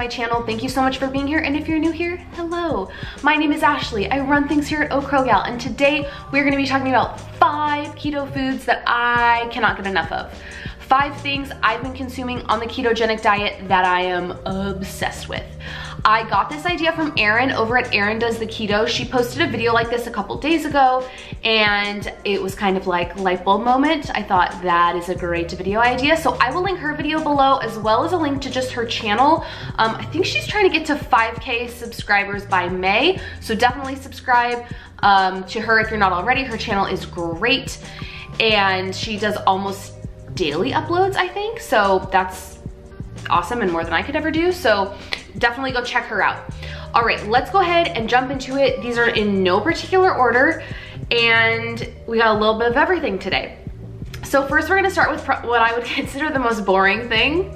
my channel, thank you so much for being here. And if you're new here, hello. My name is Ashley. I run things here at Gal, and today we're gonna be talking about 5 keto foods that I cannot get enough of. 5 things I've been consuming on the ketogenic diet that I am obsessed with. I got this idea from Erin over at Erin Does The Keto. She posted a video like this a couple days ago, and it was kind of like light bulb moment. I thought that is a great video idea. So I will link her video below, as well as a link to just her channel. I think she's trying to get to 5K subscribers by May. So definitely subscribe to her if you're not already. Her channel is great, and she does almost daily uploads, I think. So that's awesome and more than I could ever do. So definitely go check her out. All right, let's go ahead and jump into it. These are in no particular order, and we got a little bit of everything today. So first we're gonna start with what I would consider the most boring thing,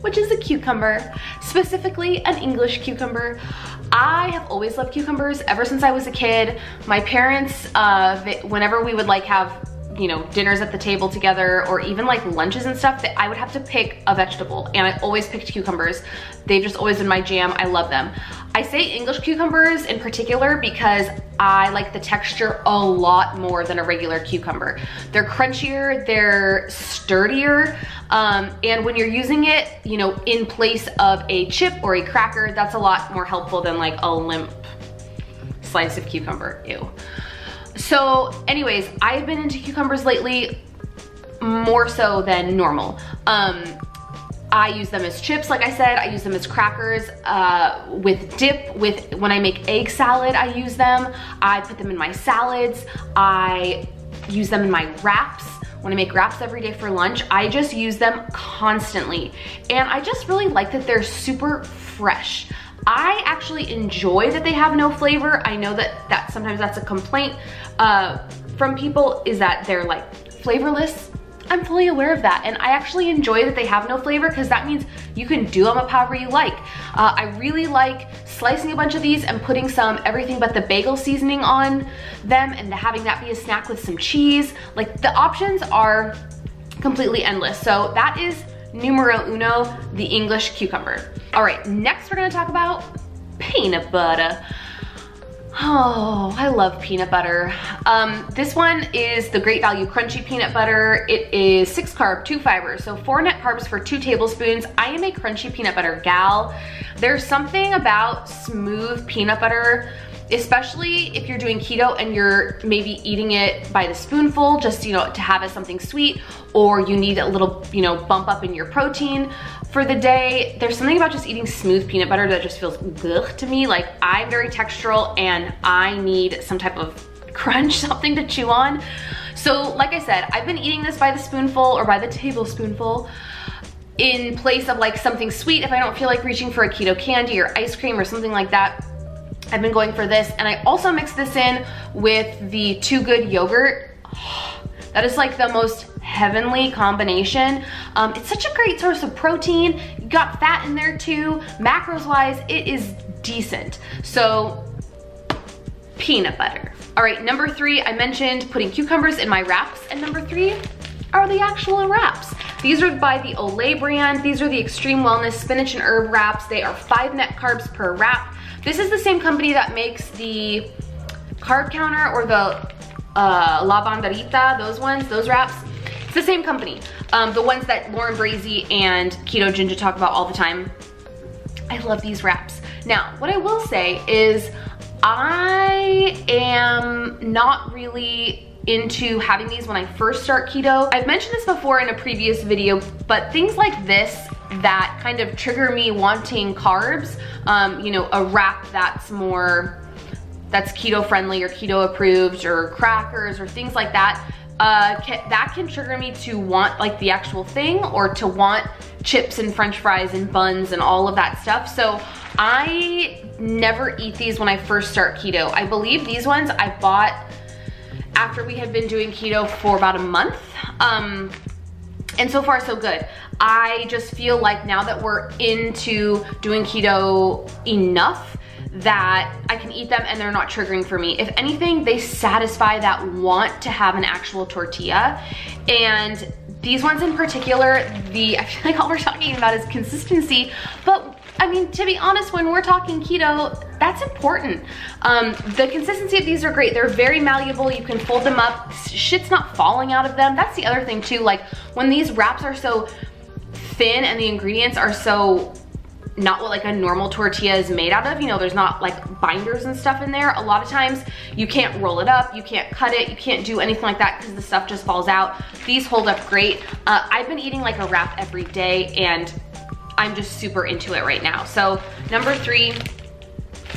which is a cucumber, specifically an English cucumber. I have always loved cucumbers ever since I was a kid. My parents, whenever we would like have, you know, dinners at the table together, or even like lunches and stuff, that I would have to pick a vegetable, and I always picked cucumbers. They've just always been my jam. I love them. I say English cucumbers in particular because I like the texture a lot more than a regular cucumber. They're crunchier, they're sturdier, and when you're using it, you know, in place of a chip or a cracker, that's a lot more helpful than like a limp slice of cucumber. Ew. So anyways, I've been into cucumbers lately more so than normal. I use them as chips, like I said. I use them as crackers, with dip, when I make egg salad, I use them. I put them in my salads. I use them in my wraps. When I make wraps every day for lunch, I just use them constantly. And I just really like that they're super fresh. I actually enjoy that they have no flavor. I know that sometimes that's a complaint from people, is that they're like flavorless. I'm fully aware of that, and I actually enjoy that they have no flavor, because that means you can do them up however you like. I really like slicing a bunch of these and putting some everything but the bagel seasoning on them, and having that be a snack with some cheese. Like, the options are completely endless. So that is numero uno, the English cucumber. All right, next we're gonna talk about peanut butter. Oh, I love peanut butter. This one is the Great Value Crunchy Peanut Butter. It is 6 carb, 2 fiber, so 4 net carbs for 2 tablespoons. I am a crunchy peanut butter gal. There's something about smooth peanut butter, especially if you're doing keto and you're maybe eating it by the spoonful, just, you know, to have as something sweet, or you need a little, you know, bump up in your protein for the day. There's something about just eating smooth peanut butter that just feels good to me. Like, I'm very textural and I need some type of crunch, something to chew on. So like I said, I've been eating this by the spoonful or by the tablespoonful in place of like something sweet. If I don't feel like reaching for a keto candy or ice cream or something like that, I've been going for this. And I also mix this in with the Too Good yogurt. That is like the most heavenly combination. It's such a great source of protein. You got fat in there too. Macros wise, it is decent. So peanut butter. All right, number 3, I mentioned putting cucumbers in my wraps, and number 3 are the actual wraps. These are by the Olay brand. These are the Extreme Wellness Spinach and Herb Wraps. They are 5 net carbs per wrap. This is the same company that makes the Carb Counter or the La Banderita, those ones, those wraps. It's the same company. The ones that Lauren Brazy and Keto Ginger talk about all the time. I love these wraps. Now, what I will say is I am not really into having these when I first start keto. I've mentioned this before in a previous video, but things like this that kind of trigger me wanting carbs, you know, a wrap that's keto friendly or keto approved, or crackers or things like that, that can trigger me to want like the actual thing, or to want chips and french fries and buns and all of that stuff. So I never eat these when I first start keto. I believe these ones I bought after we had been doing keto for about a month. And so far so good. I just feel like now that we're into doing keto enough, that I can eat them and they're not triggering for me. If anything, they satisfy that want to have an actual tortilla. And these ones in particular, I feel like all we're talking about is consistency, but I mean, to be honest, when we're talking keto, that's important. The consistency of these are great. They're very malleable. You can fold them up. Shit's not falling out of them. That's the other thing too. Like when these wraps are so thin and the ingredients are so not what like a normal tortilla is made out of, you know, there's not like binders and stuff in there. A lot of times you can't roll it up, you can't cut it, you can't do anything like that because the stuff just falls out. These hold up great. I've been eating like a wrap every day and I'm just super into it right now. So number 3,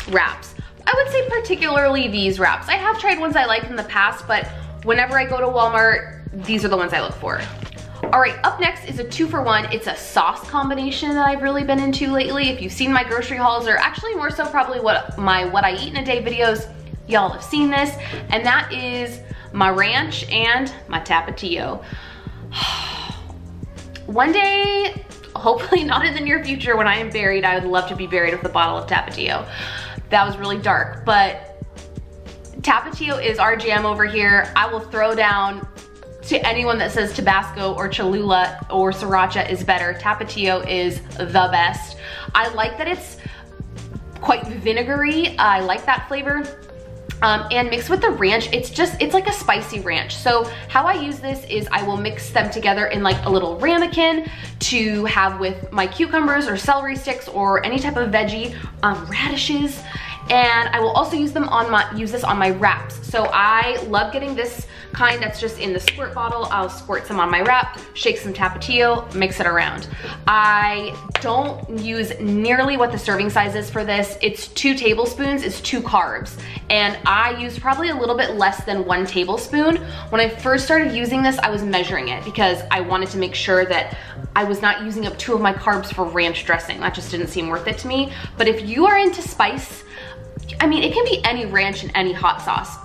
wraps. I would say particularly these wraps. I have tried ones I like in the past, but whenever I go to Walmart, these are the ones I look for. All right, up next is a 2-for-1. It's a sauce combination that I've really been into lately. If you've seen my grocery hauls, or actually more so probably what I eat in a day videos, y'all have seen this, and that is my ranch and my Tapatio. One day, hopefully not in the near future, when I am buried, I would love to be buried with a bottle of Tapatio. That was really dark, but Tapatio is our jam over here. I will throw down to anyone that says Tabasco or Cholula or Sriracha is better. Tapatio is the best. I like that it's quite vinegary. I like that flavor. And mixed with the ranch, it's like a spicy ranch. So how I use this is I will mix them together in like a little ramekin to have with my cucumbers or celery sticks or any type of veggie, radishes. And I will also use this on my wraps. So I love getting this kind that's just in the squirt bottle. I'll squirt some on my wrap, shake some Tapatio, mix it around. I don't use nearly what the serving size is for this. It's 2 tablespoons, it's 2 carbs. And I use probably a little bit less than 1 tablespoon. When I first started using this, I was measuring it because I wanted to make sure that I was not using up 2 of my carbs for ranch dressing. That just didn't seem worth it to me. But if you are into spice, I mean, it can be any ranch and any hot sauce,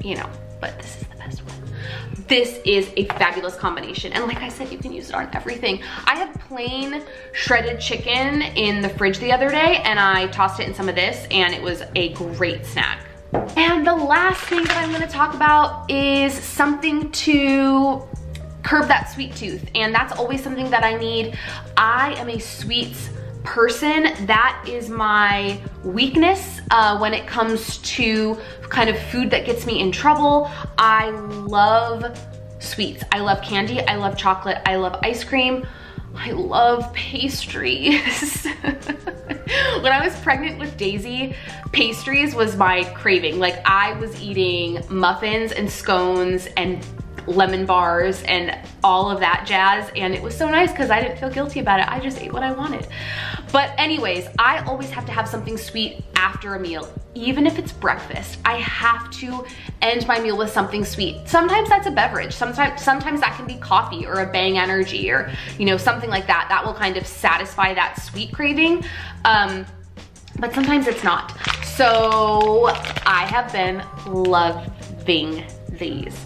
you know, but this is the best one. This is a fabulous combination. And like I said, you can use it on everything. I had plain shredded chicken in the fridge the other day and I tossed it in some of this and it was a great snack. And the last thing that I'm gonna talk about is something to curb that sweet tooth. And that's always something that I need. I am a sweets person. That is my weakness when it comes to kind of food that gets me in trouble. I love sweets. I love candy. I love chocolate. I love ice cream. I love pastries. When I was pregnant with Daisy, pastries was my craving. Like I was eating muffins and scones and lemon bars and all of that jazz, and it was so nice because I didn't feel guilty about it. I just ate what I wanted. But anyways, I always have to have something sweet after a meal. Even if it's breakfast, I have to end my meal with something sweet. Sometimes that's a beverage. Sometimes that can be coffee or a Bang Energy or, you know, something like that. That will kind of satisfy that sweet craving. But sometimes it's not. So I have been loving these.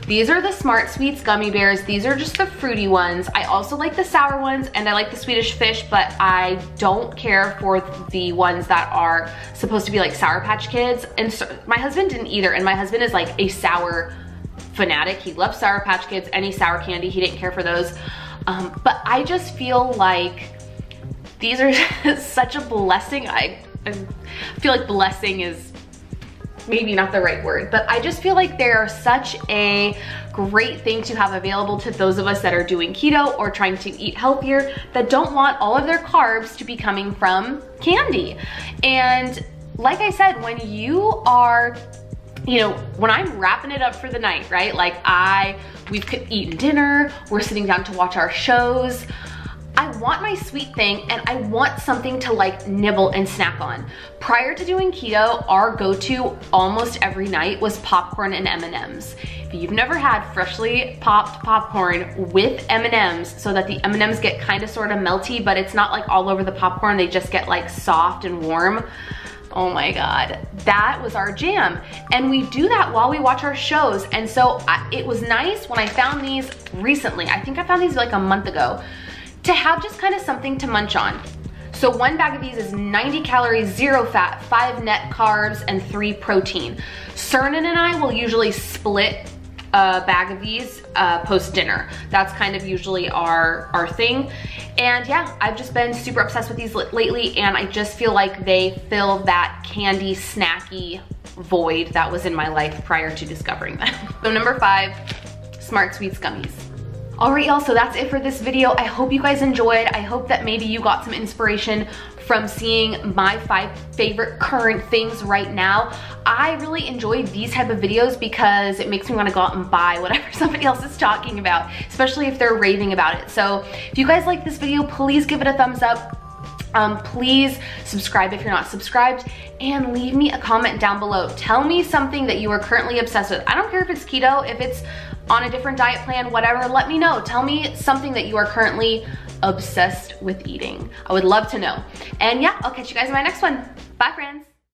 These are the Smart Sweets gummy bears. These are just the fruity ones. I also like the sour ones and I like the Swedish Fish, but I don't care for the ones that are supposed to be like Sour Patch Kids. And so, my husband didn't either, and my husband is like a sour fanatic. He loves Sour Patch Kids, any sour candy, he didn't care for those. But I just feel like these are such a blessing. I feel like blessing is maybe not the right word, but I just feel like they're such a great thing to have available to those of us that are doing keto or trying to eat healthier, that don't want all of their carbs to be coming from candy. And like I said, when you are, you know, when I'm wrapping it up for the night, right? Like we've eaten dinner, we're sitting down to watch our shows, I want my sweet thing and I want something to like nibble and snack on. Prior to doing keto, our go-to almost every night was popcorn and M&Ms. If you've never had freshly popped popcorn with M&Ms so that the M&Ms get kind of sort of melty, but it's not like all over the popcorn, they just get like soft and warm. Oh my God, that was our jam. And we do that while we watch our shows. And so it was nice when I found these recently. I think I found these like a month ago, to have just kind of something to munch on. So one bag of these is 90 calories, 0 fat, 5 net carbs, and 3 protein. Cernan and I will usually split a bag of these post dinner. That's kind of usually our thing. And yeah, I've just been super obsessed with these lately, and I just feel like they fill that candy snacky void that was in my life prior to discovering them. So number 5, Smart Sweets gummies. All right, y'all, so that's it for this video. I hope you guys enjoyed. I hope that maybe you got some inspiration from seeing my 5 favorite current things right now. I really enjoy these type of videos because it makes me want to go out and buy whatever somebody else is talking about, especially if they're raving about it. So if you guys like this video, please give it a thumbs up. Please subscribe if you're not subscribed, and leave me a comment down below. Tell me something that you are currently obsessed with. I don't care if it's keto, if it's on a different diet plan, whatever, let me know. Tell me something that you are currently obsessed with eating. I would love to know. And yeah, I'll catch you guys in my next one. Bye, friends.